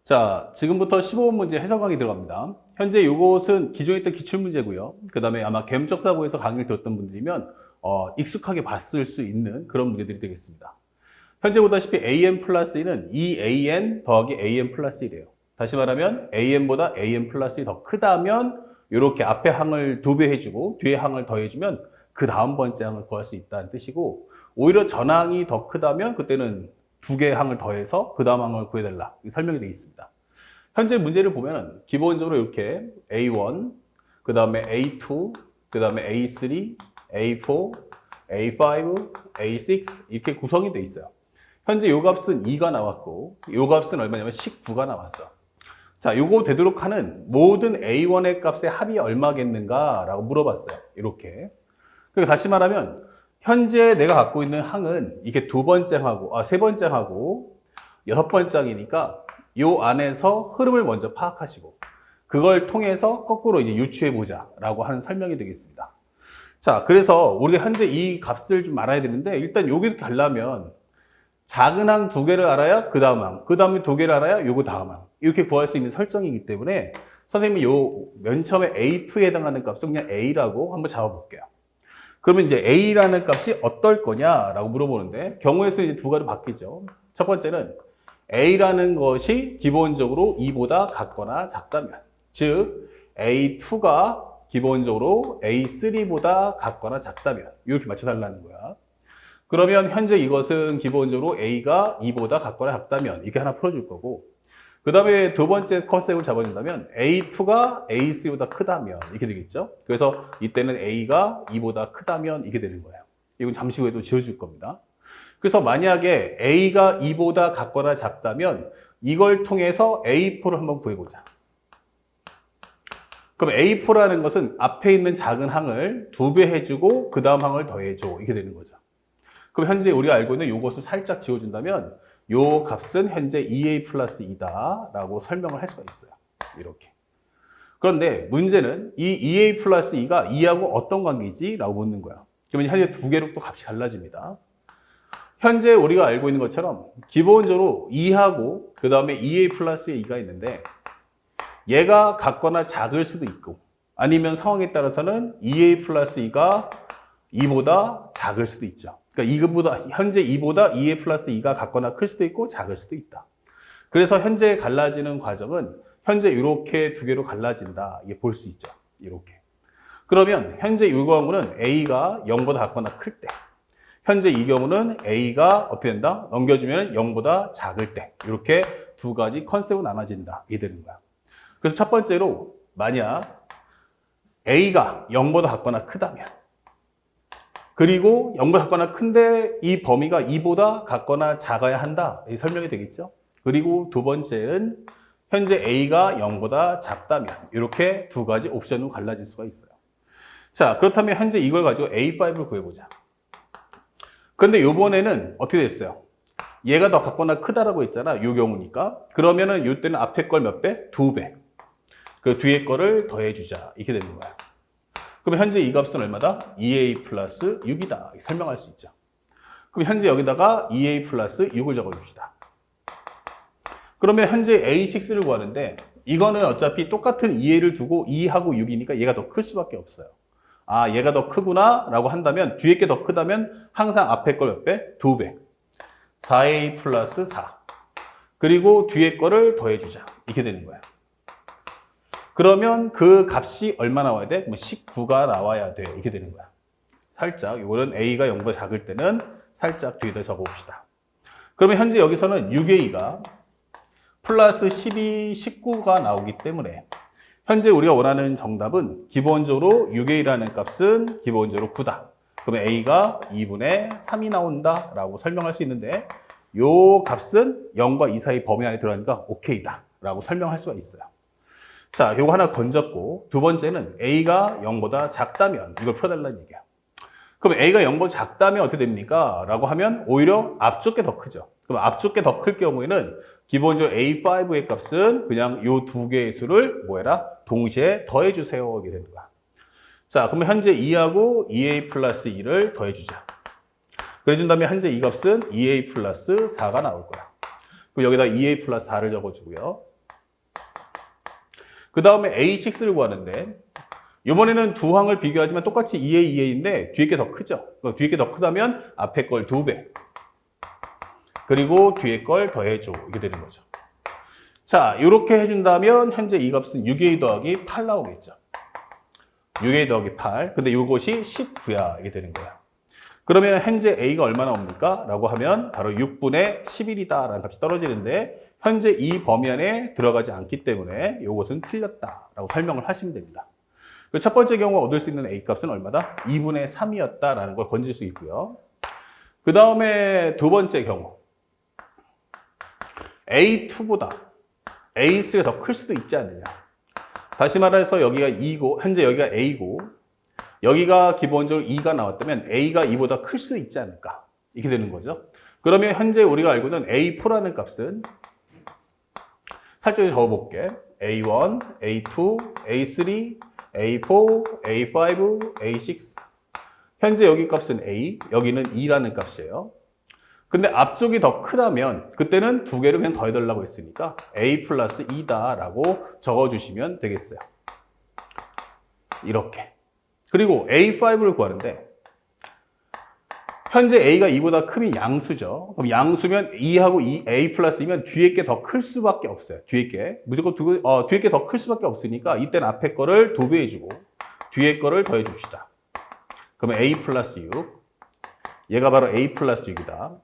자, 지금부터 15번 문제 해석 강의 들어갑니다. 현재 이것은 기존에 있던 기출문제고요. 그 다음에 아마 계엄적사고에서 강의를 들었던 분들이면 익숙하게 봤을 수 있는 그런 문제들이 되겠습니다. 현재 보다시피 an 플러스 1은 2an 더하기 an 플러스 1이에요. 다시 말하면 an보다 an 플러스 1이 더 크다면 이렇게 앞에 항을 2배 해주고 뒤에 항을 더해주면 그 다음 번째 항을 구할 수 있다는 뜻이고, 오히려 전항이 더 크다면 그때는 두 개의 항을 더해서 그 다음 항을 구해달라, 설명이 되어 있습니다. 현재 문제를 보면 기본적으로 이렇게 A1, 그 다음에 A2, 그 다음에 A3, A4, A5, A6 이렇게 구성이 되어 있어요. 현재 요 값은 2가 나왔고 요 값은 얼마냐면 19가 나왔어. 자, 요거 되도록 하는 모든 A1의 값의 합이 얼마겠는가 라고 물어봤어요. 이렇게. 그러니까 다시 말하면 현재 내가 갖고 있는 항은 이게 두 번째 항하고, 세 번째 항하고 여섯 번째 항이니까 요 안에서 흐름을 먼저 파악하시고 그걸 통해서 거꾸로 이제 유추해 보자 라고 하는 설명이 되겠습니다. 자, 그래서 우리가 현재 이 값을 좀 알아야 되는데, 일단 여기서 가려면 작은 항 두 개를 알아야 그 다음 항, 그 다음에 두 개를 알아야 요거 다음 항, 이렇게 구할 수 있는 설정이기 때문에 선생님이 요 맨 처음에 A2에 해당하는 값을 그냥 A라고 한번 잡아볼게요. 그러면 이제 A라는 값이 어떨 거냐라고 물어보는데, 경우의 수는 이제 두 가지로 바뀌죠. 첫 번째는 A라는 것이 기본적으로 2보다 같거나 작다면, 즉 A2가 기본적으로 A3보다 같거나 작다면 이렇게 맞춰달라는 거야. 그러면 현재 이것은 기본적으로 A가 2보다 같거나 작다면 이렇게 하나 풀어줄 거고, 그 다음에 두 번째 컨셉을 잡아준다면 A2가 A3보다 크다면 이렇게 되겠죠. 그래서 이때는 A가 2보다 크다면 이렇게 되는 거예요. 이건 잠시 후에도 지어줄 겁니다. 그래서 만약에 A가 2보다 같거나 작다면 이걸 통해서 A4를 한번 구해보자. 그럼 A4라는 것은 앞에 있는 작은 항을 2배 해주고 그 다음 항을 더해줘, 이렇게 되는 거죠. 그럼 현재 우리가 알고 있는 이것을 살짝 지워준다면 요 값은 현재 2a 플러스 2다 라고 설명을 할 수가 있어요. 이렇게. 그런데 문제는 이 2a 플러스 2가 2하고 어떤 관계지? 라고 묻는 거야. 그러면 현재 두 개로 또 값이 달라집니다. 현재 우리가 알고 있는 것처럼 기본적으로 2하고 그 다음에 2a 플러스 2가 있는데, 얘가 같거나 작을 수도 있고 아니면 상황에 따라서는 2a 플러스 2가 2보다 작을 수도 있죠. 그러니까 이것보다 현재 2보다 2a 플러스 2가 같거나 클 수도 있고 작을 수도 있다. 그래서 현재 갈라지는 과정은 현재 이렇게 두 개로 갈라진다, 이게 볼 수 있죠. 이렇게. 그러면 현재 이 경우는 A가 0보다 같거나 클 때, 현재 이 경우는 A가 어떻게 된다? 넘겨주면 0보다 작을 때, 이렇게 두 가지 컨셉으로 나눠진다, 이게 되는 거야. 그래서 첫 번째로 만약 A가 0보다 같거나 크다면, 그리고 0보다 같거나 큰데 이 범위가 2보다 같거나 작아야 한다, 이 설명이 되겠죠. 그리고 두 번째는 현재 A가 0보다 작다면 이렇게 두 가지 옵션으로 갈라질 수가 있어요. 자, 그렇다면 현재 이걸 가지고 A5를 구해보자. 그런데 이번에는 어떻게 됐어요? 얘가 더 같거나 크다라고 했잖아, 이 경우니까. 그러면은 이때는 앞에 걸 몇 배? 2배. 그 뒤에 거를 더해주자, 이렇게 되는 거야. 그럼 현재 이 값은 얼마다? 2a 플러스 6이다. 설명할 수 있죠. 그럼 현재 여기다가 2a 플러스 6을 적어줍시다. 그러면 현재 A6를 구하는데, 이거는 어차피 똑같은 2a를 두고 2하고 6이니까 얘가 더 클 수밖에 없어요. 아, 얘가 더 크구나 라고 한다면, 뒤에 게 더 크다면 항상 앞에 걸 몇 배? 2배. 4a 플러스 4. 그리고 뒤에 거를 더해주자, 이렇게 되는 거야. 그러면 그 값이 얼마 나와야 돼? 19가 나와야 돼, 이렇게 되는 거야. 살짝 이거는 A가 0보다 작을 때는 살짝 뒤에다 적어봅시다. 그러면 현재 여기서는 6A가 플러스 12, 19가 나오기 때문에 현재 우리가 원하는 정답은 기본적으로 6A라는 값은 기본적으로 9다. 그러면 A가 2분의 3이 나온다 라고 설명할 수 있는데, 요 값은 0과 2 사이 범위 안에 들어가니까 오케이다 라고 설명할 수가 있어요. 자, 요거 하나 건졌고, 두 번째는 A가 0보다 작다면 이걸 풀어달라는 얘기야. 그럼 A가 0보다 작다면 어떻게 됩니까? 라고 하면 오히려 앞쪽 게 더 크죠. 그럼 앞쪽 게 더 클 경우에는 기본적으로 A5의 값은 그냥 요 두 개의 수를 뭐 해라? 동시에 더해주세요, 이게 되는 거야. 자, 그러면 현재 2하고 2a 플러스 2를 더해주자. 그래준 다음에 현재 이 값은 2a 플러스 4가 나올 거야. 그럼 여기다 2a 플러스 4를 적어주고요. 그 다음에 A6를 구하는데 이번에는 두 항을 비교하지만 똑같이 2A, 2A인데 뒤에 게 더 크죠. 뒤에 게 더 크다면 앞에 걸 2배. 그리고 뒤에 걸 더해줘. 이게 되는 거죠. 자, 이렇게 해준다면 현재 이 값은 6A 더하기 8 나오겠죠. 6A 더하기 8. 근데 이것이 19야. 이게 되는 거야. 그러면 현재 A가 얼마 나옵니까? 라고 하면 바로 6분의 11이다 라는 값이 떨어지는데 현재 이 범위 안에 들어가지 않기 때문에 이것은 틀렸다 라고 설명을 하시면 됩니다. 첫 번째 경우 얻을 수 있는 A 값은 얼마다? 2분의 3이었다 라는 걸 건질 수 있고요. 그 다음에 두 번째 경우 A2보다 A3가 더 클 수도 있지 않느냐. 다시 말해서 여기가 2고 현재 여기가 A고 여기가 기본적으로 2가 나왔다면 A가 2보다 클 수도 있지 않을까. 이렇게 되는 거죠. 그러면 현재 우리가 알고 있는 A4라는 값은 살짝 적어볼게. A1, A2, A3, A4, A5, A6. 현재 여기 값은 A, 여기는 2라는 값이에요. 근데 앞쪽이 더 크다면 그때는 두 개를 그냥 더해달라고 했으니까 A 플러스 2다라고 적어주시면 되겠어요. 이렇게. 그리고 A5를 구하는데 현재 A가 2보다 크면 양수죠. 그럼 양수면 2하고 A 플러스 2면 뒤에 게 더 클 수밖에 없어요. 뒤에 게. 무조건 뒤에 게 더 클 수밖에 없으니까 이때는 앞에 거를 2배 해주고 뒤에 거를 더해 줍시다. 그러면 A 플러스 6. 얘가 바로 A 플러스 6이다.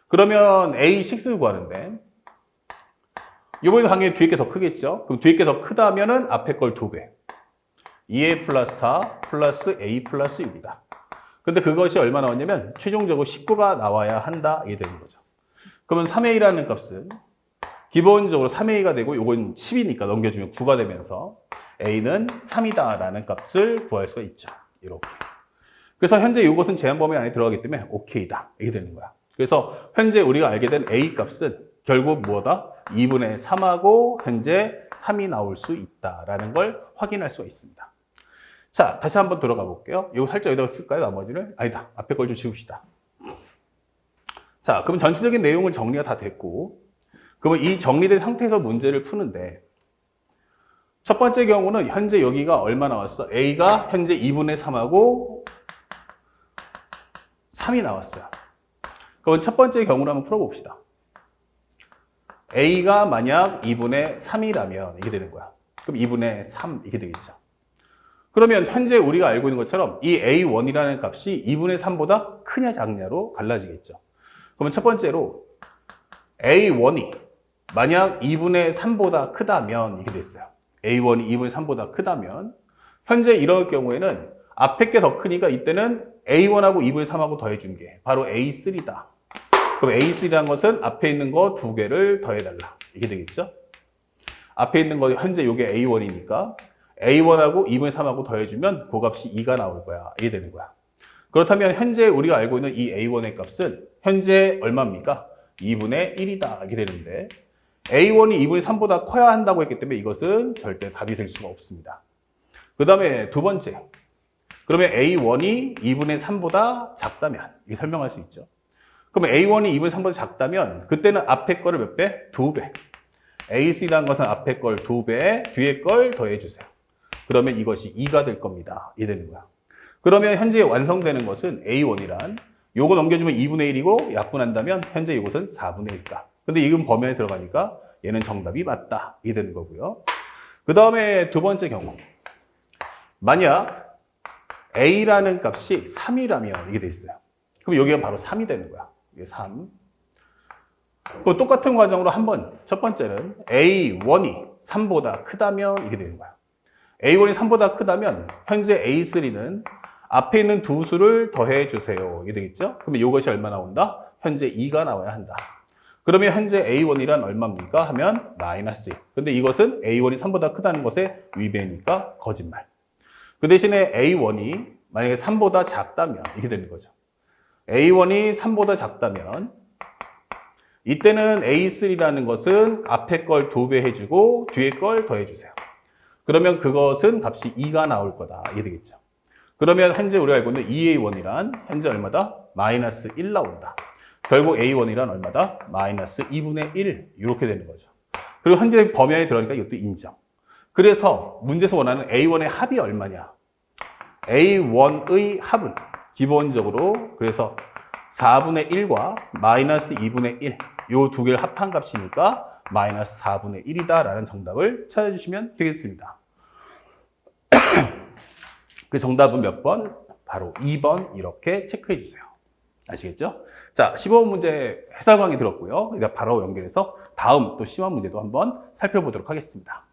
그러면 A6를 구하는데 이번에도 당연히 뒤에 게 더 크겠죠. 그럼 뒤에 게 더 크다면은 앞에 걸 2배. 2A 플러스 4 플러스 A 플러스 6이다. 근데 그것이 얼마 나왔냐면 최종적으로 19가 나와야 한다. 이게 되는 거죠. 그러면 3A라는 값은 기본적으로 3A가 되고 요건 10이니까 넘겨주면 9가 되면서 A는 3이다 라는 값을 구할 수가 있죠. 이렇게. 그래서 현재 이것은 제한 범위 안에 들어가기 때문에 OK다. 이게 되는 거야. 그래서 현재 우리가 알게 된 A 값은 결국 뭐다? 2분의 3하고 현재 3이 나올 수 있다라는 걸 확인할 수가 있습니다. 자, 다시 한번 돌아가 볼게요. 이거 살짝 여기다가 쓸까요? 나머지를? 아니다. 앞에 걸 좀 지웁시다. 자, 그럼 전체적인 내용을 정리가 다 됐고 그러면 이 정리된 상태에서 문제를 푸는데 첫 번째 경우는 현재 여기가 얼마 나왔어? A가 현재 2분의 3하고 3이 나왔어요. 그럼 첫 번째 경우를 한번 풀어봅시다. A가 만약 2분의 3이라면 이게 되는 거야. 그럼 2분의 3 이게 되겠죠. 그러면 현재 우리가 알고 있는 것처럼 이 A1이라는 값이 2분의 3보다 크냐 작냐로 갈라지겠죠. 그러면 첫 번째로 A1이 만약 2분의 3보다 크다면 이게 됐어요. A1이 2분의 3보다 크다면 현재 이럴 경우에는 앞에 게 더 크니까 이때는 A1하고 2분의 3하고 더해준 게 바로 A3다. 그럼 A3라는 것은 앞에 있는 거 두 개를 더해달라. 이게 되겠죠? 앞에 있는 거 현재 이게 A1이니까 A1하고 2분의 3하고 더해주면 그 값이 2가 나올 거야. 이게 되는 거야. 그렇다면 현재 우리가 알고 있는 이 A1의 값은 현재 얼마입니까? 2분의 1이다. 이게 되는데 A1이 2분의 3보다 커야 한다고 했기 때문에 이것은 절대 답이 될 수가 없습니다. 그 다음에 두 번째. 그러면 A1이 2분의 3보다 작다면 이게 설명할 수 있죠. 그러면 A1이 2분의 3보다 작다면 그때는 앞에 거를 몇 배? 2배. A3라는 것은 앞에 걸 2배, 뒤에 걸 더해주세요. 그러면 이것이 2가 될 겁니다. 이게 되는 거야. 그러면 현재 완성되는 것은 A1이란 요거 넘겨주면 2분의 1이고 약분한다면 현재 이것은 4분의 1가. 근데 이건 범위 안에 들어가니까 얘는 정답이 맞다. 이게 되는 거고요. 그 다음에 두 번째 경우. 만약 A라는 값이 3이라면 이게 돼 있어요. 그럼 여기가 바로 3이 되는 거야. 이게 3. 똑같은 과정으로 한번 첫 번째는 A1이 3보다 크다면 이게 되는 거야. A1이 3보다 크다면 현재 A3는 앞에 있는 두 수를 더해 주세요. 이게 되겠죠? 그러면 이것이 얼마 나온다? 현재 2가 나와야 한다. 그러면 현재 A1이란 얼마입니까? 하면 마이너스 2. 근데 이것은 A1이 3보다 크다는 것의 위배니까 거짓말. 그 대신에 A1이 만약에 3보다 작다면 이렇게 되는 거죠. A1이 3보다 작다면 이때는 A3라는 것은 앞에 걸 2배 해주고 뒤에 걸 더해주세요. 그러면 그것은 값이 2가 나올 거다. 이게 되겠죠. 그러면 현재 우리가 알고 있는 2A1이란 현재 얼마다? 마이너스 1 나온다. 결국 A1이란 얼마다? 마이너스 2분의 1 이렇게 되는 거죠. 그리고 현재 범위 안에 들어가니까 이것도 인정. 그래서 문제에서 원하는 A1의 합이 얼마냐? A1의 합은 기본적으로 그래서 4분의 1과 마이너스 2분의 1, 요 두 개를 합한 값이니까 마이너스 4분의 1이다라는 정답을 찾아주시면 되겠습니다. 그 정답은 몇 번? 바로 2번 이렇게 체크해 주세요. 아시겠죠? 자, 15번 문제 해설 강의 들었고요. 이제 바로 연결해서 다음 또 시험 문제도 한번 살펴보도록 하겠습니다.